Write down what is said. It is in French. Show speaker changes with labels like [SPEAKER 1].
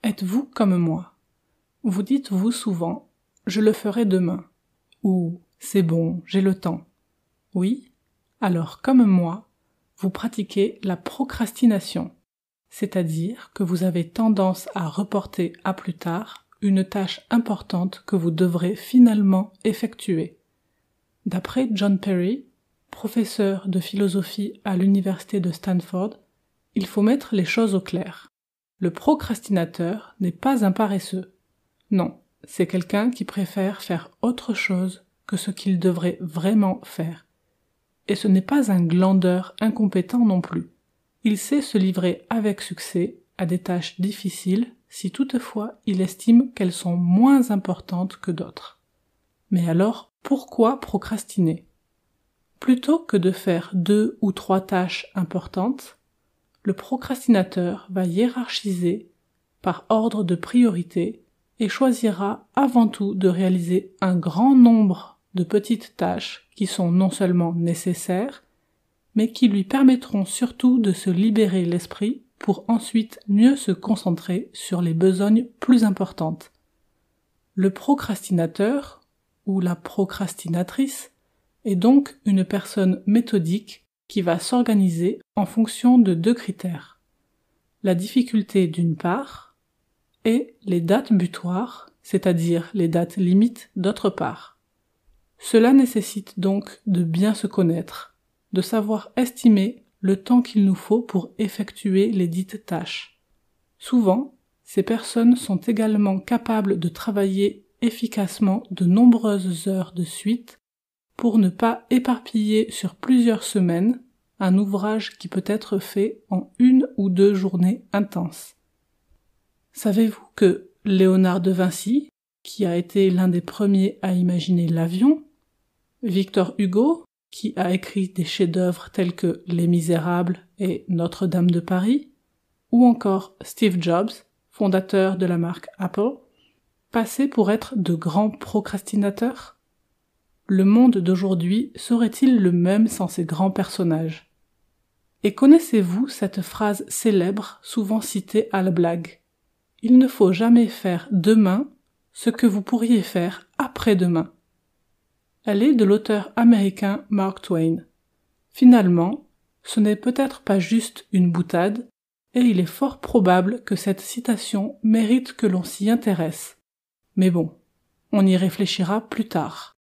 [SPEAKER 1] Êtes-vous comme moi? Vous dites-vous souvent « je le ferai demain » ou « c'est bon, j'ai le temps ». Oui? Alors comme moi, vous pratiquez la procrastination, c'est-à-dire que vous avez tendance à reporter à plus tard une tâche importante que vous devrez finalement effectuer. D'après John Perry, professeur de philosophie à l'université de Stanford, il faut mettre les choses au clair. Le procrastinateur n'est pas un paresseux. Non, c'est quelqu'un qui préfère faire autre chose que ce qu'il devrait vraiment faire. Et ce n'est pas un glandeur incompétent non plus. Il sait se livrer avec succès à des tâches difficiles si toutefois il estime qu'elles sont moins importantes que d'autres. Mais alors, pourquoi procrastiner? Plutôt que de faire 2 ou 3 tâches importantes, le procrastinateur va hiérarchiser par ordre de priorité et choisira avant tout de réaliser un grand nombre de petites tâches qui sont non seulement nécessaires, mais qui lui permettront surtout de se libérer l'esprit pour ensuite mieux se concentrer sur les besognes plus importantes. Le procrastinateur, ou la procrastinatrice, est donc une personne méthodique qui va s'organiser en fonction de 2 critères. La difficulté d'une part, et les dates butoirs, c'est-à-dire les dates limites d'autre part. Cela nécessite donc de bien se connaître, de savoir estimer le temps qu'il nous faut pour effectuer les dites tâches. Souvent, ces personnes sont également capables de travailler efficacement de nombreuses heures de suite pour ne pas éparpiller sur plusieurs semaines un ouvrage qui peut être fait en 1 ou 2 journées intenses. Savez-vous que Léonard de Vinci, qui a été l'un des premiers à imaginer l'avion, Victor Hugo, qui a écrit des chefs-d'œuvre tels que Les Misérables et Notre-Dame de Paris, ou encore Steve Jobs, fondateur de la marque Apple, passaient pour être de grands procrastinateurs? Le monde d'aujourd'hui serait-il le même sans ces grands personnages? Et connaissez-vous cette phrase célèbre souvent citée à la blague? Il ne faut jamais faire demain ce que vous pourriez faire après-demain. Elle est de l'auteur américain Mark Twain. Finalement, ce n'est peut-être pas juste une boutade, et il est fort probable que cette citation mérite que l'on s'y intéresse. Mais bon, on y réfléchira plus tard.